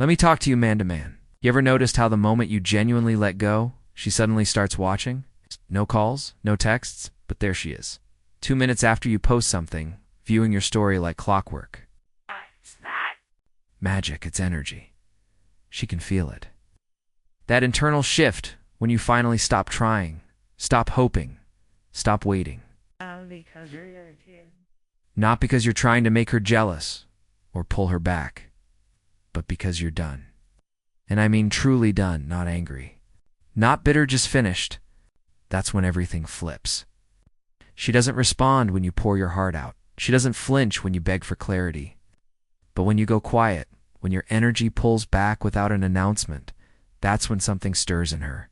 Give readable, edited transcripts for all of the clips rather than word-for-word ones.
Let me talk to you man to man. You ever noticed how the moment you genuinely let go, she suddenly starts watching? No calls, no texts, but there she is. 2 minutes after you post something, viewing your story like clockwork. What's that? Magic, it's energy. She can feel it. That internal shift when you finally stop trying, stop hoping, stop waiting. Because you're irritated. Not because you're trying to make her jealous or pull her back, but because you're done. And I mean truly done, not angry. Not bitter, just finished. That's when everything flips. She doesn't respond when you pour your heart out. She doesn't flinch when you beg for clarity. But when you go quiet, when your energy pulls back without an announcement, that's when something stirs in her.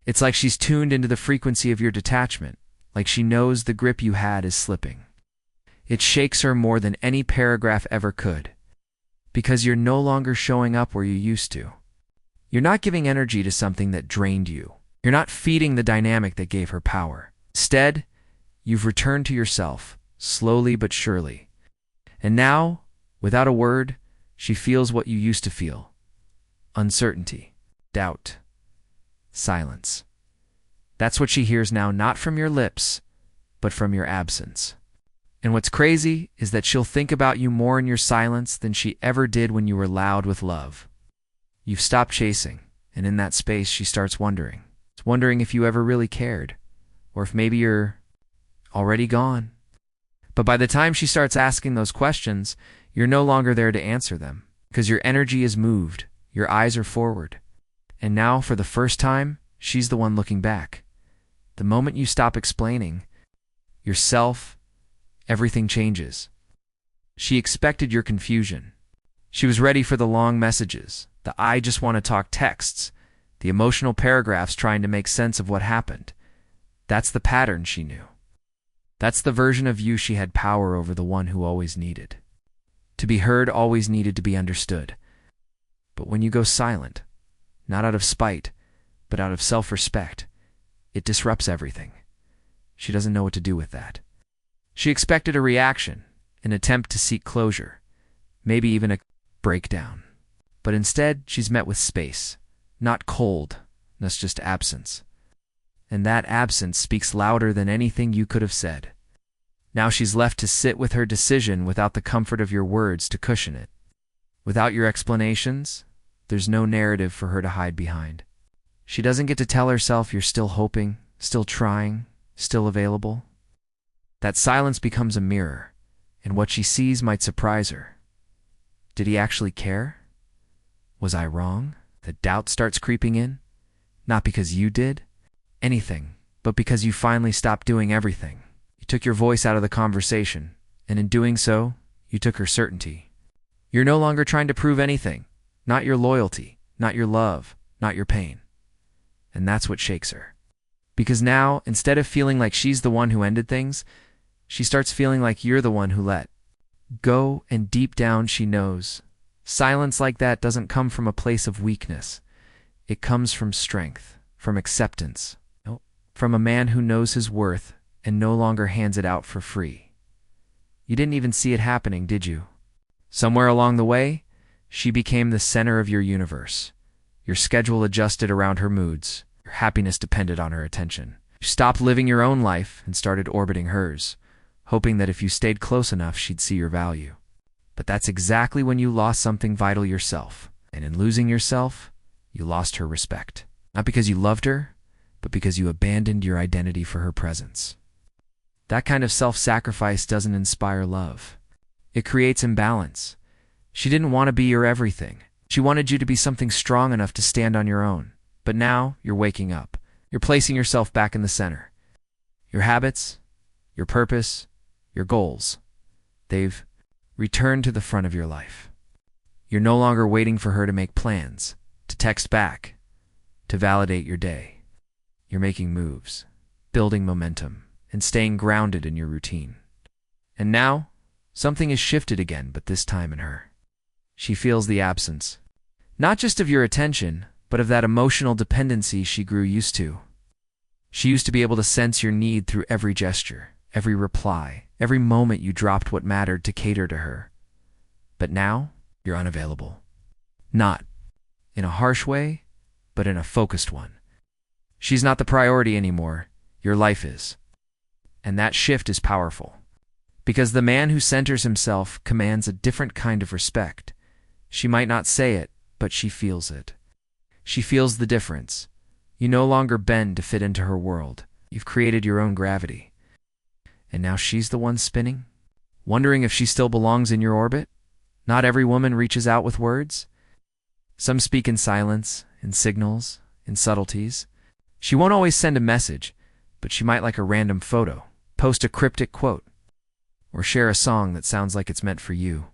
It's like she's tuned into the frequency of your detachment, like she knows the grip you had is slipping. It shakes her more than any paragraph ever could, because you're no longer showing up where you used to. You're not giving energy to something that drained you. You're not feeding the dynamic that gave her power. Instead, you've returned to yourself, slowly but surely. And now, without a word, she feels what you used to feel. Uncertainty, doubt, silence. That's what she hears now, not from your lips, but from your absence. And what's crazy is that she'll think about you more in your silence than she ever did when you were loud with love. You've stopped chasing, and in that space she starts wondering. Wondering if you ever really cared, or if maybe you're already gone. But by the time she starts asking those questions, you're no longer there to answer them, because your energy is moved, your eyes are forward. And now, for the first time, she's the one looking back. The moment you stop explaining yourself, everything changes. She expected your confusion. She was ready for the long messages, the "I just want to talk" texts, the emotional paragraphs trying to make sense of what happened. That's the pattern she knew. That's the version of you she had power over, the one who always needed. To be heard, always needed to be understood. But when you go silent, not out of spite, but out of self-respect, it disrupts everything. She doesn't know what to do with that. She expected a reaction, an attempt to seek closure, maybe even a breakdown. But instead, she's met with space. Not cold, that's just absence. And that absence speaks louder than anything you could have said. Now she's left to sit with her decision without the comfort of your words to cushion it. Without your explanations, there's no narrative for her to hide behind. She doesn't get to tell herself you're still hoping, still trying, still available. That silence becomes a mirror, and what she sees might surprise her. Did he actually care? Was I wrong? The doubt starts creeping in. Not because you did anything, but because you finally stopped doing everything. You took your voice out of the conversation, and in doing so, you took her certainty. You're no longer trying to prove anything, not your loyalty, not your love, not your pain. And that's what shakes her. Because now, instead of feeling like she's the one who ended things, she starts feeling like you're the one who let go, and deep down she knows. Silence like that doesn't come from a place of weakness. It comes from strength, from acceptance, from a man who knows his worth and no longer hands it out for free. You didn't even see it happening, did you? Somewhere along the way, she became the center of your universe. Your schedule adjusted around her moods. Your happiness depended on her attention. You stopped living your own life and started orbiting hers, hoping that if you stayed close enough, she'd see your value. But that's exactly when you lost something vital yourself. And in losing yourself, you lost her respect. Not because you loved her, but because you abandoned your identity for her presence. That kind of self-sacrifice doesn't inspire love. It creates imbalance. She didn't want to be your everything. She wanted you to be something strong enough to stand on your own. But now, you're waking up. You're placing yourself back in the center. Your habits, your purpose, your goals, they've returned to the front of your life. You're no longer waiting for her to make plans, to text back, to validate your day. You're making moves, building momentum, and staying grounded in your routine. And now, something has shifted again, but this time in her. She feels the absence, not just of your attention, but of that emotional dependency she grew used to. She used to be able to sense your need through every gesture, every reply, every moment you dropped what mattered to cater to her. But now, you're unavailable. Not in a harsh way, but in a focused one. She's not the priority anymore. Your life is. And that shift is powerful. Because the man who centers himself commands a different kind of respect. She might not say it, but she feels it. She feels the difference. You no longer bend to fit into her world. You've created your own gravity. And now she's the one spinning, wondering if she still belongs in your orbit. Not every woman reaches out with words. Some speak in silence, in signals, in subtleties. She won't always send a message, but she might like a random photo, post a cryptic quote, or share a song that sounds like it's meant for you.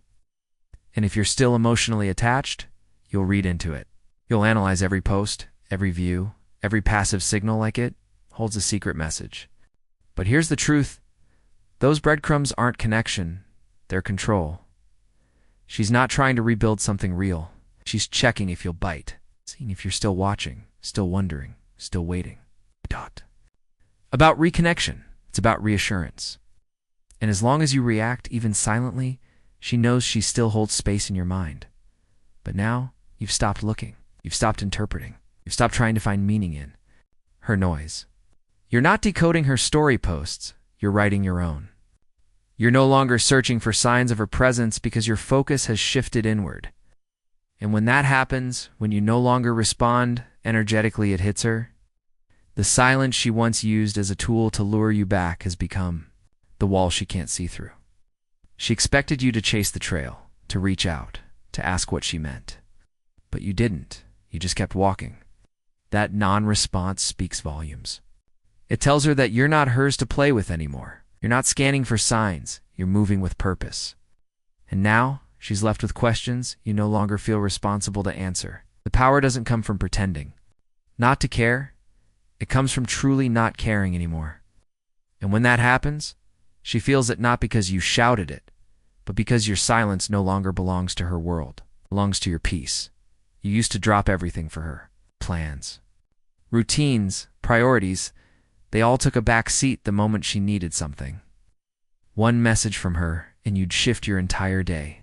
And if you're still emotionally attached, you'll read into it. You'll analyze every post, every view, every passive signal like it holds a secret message. But here's the truth. Those breadcrumbs aren't connection, they're control. She's not trying to rebuild something real. She's checking if you'll bite, seeing if you're still watching, still wondering, still waiting. About reconnection, it's about reassurance. And as long as you react, even silently, she knows she still holds space in your mind. But now, you've stopped looking. You've stopped interpreting. You've stopped trying to find meaning in her noise. You're not decoding her story posts. You're writing your own. You're no longer searching for signs of her presence because your focus has shifted inward. And when that happens, when you no longer respond energetically, it hits her. The silence she once used as a tool to lure you back has become the wall she can't see through. She expected you to chase the trail, to reach out, to ask what she meant. But you didn't. You just kept walking. That non-response speaks volumes. It tells her that you're not hers to play with anymore. You're not scanning for signs. You're moving with purpose. And now, she's left with questions you no longer feel responsible to answer. The power doesn't come from pretending not to care. It comes from truly not caring anymore. And when that happens, she feels it not because you shouted it, but because your silence no longer belongs to her world, belongs to your peace. You used to drop everything for her. Plans, routines, priorities, they all took a back seat the moment she needed something. One message from her, and you'd shift your entire day.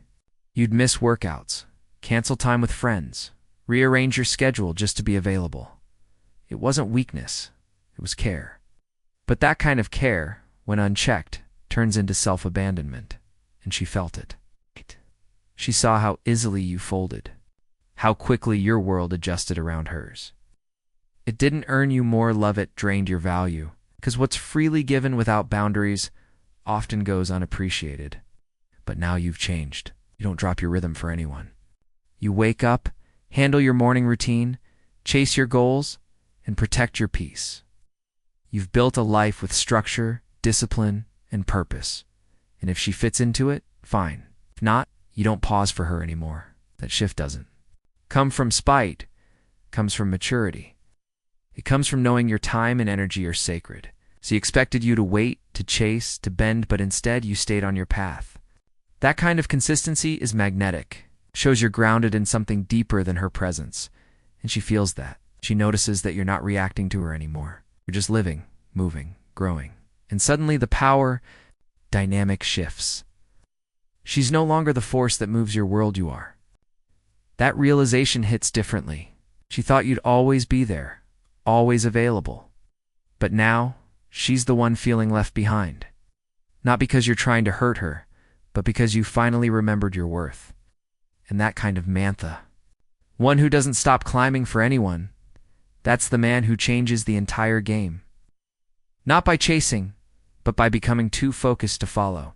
You'd miss workouts, cancel time with friends, rearrange your schedule just to be available. It wasn't weakness, it was care. But that kind of care, when unchecked, turns into self-abandonment, and she felt it. She saw how easily you folded, how quickly your world adjusted around hers. It didn't earn you more love, it drained your value, because what's freely given without boundaries often goes unappreciated. But now you've changed. You don't drop your rhythm for anyone. You wake up, handle your morning routine, chase your goals, and protect your peace. You've built a life with structure, discipline, and purpose. And if she fits into it, fine. If not, you don't pause for her anymore. That shift doesn't come from spite, comes from maturity. It comes from knowing your time and energy are sacred. She expected you to wait, to chase, to bend, but instead you stayed on your path. That kind of consistency is magnetic, shows you're grounded in something deeper than her presence. And she feels that. She notices that you're not reacting to her anymore. You're just living, moving, growing. And suddenly the power dynamic shifts. She's no longer the force that moves your world, you are. That realization hits differently. She thought you'd always be there, always available. But now, she's the one feeling left behind. Not because you're trying to hurt her, but because you finally remembered your worth. And that kind of mantha, one who doesn't stop climbing for anyone, that's the man who changes the entire game. Not by chasing, but by becoming too focused to follow.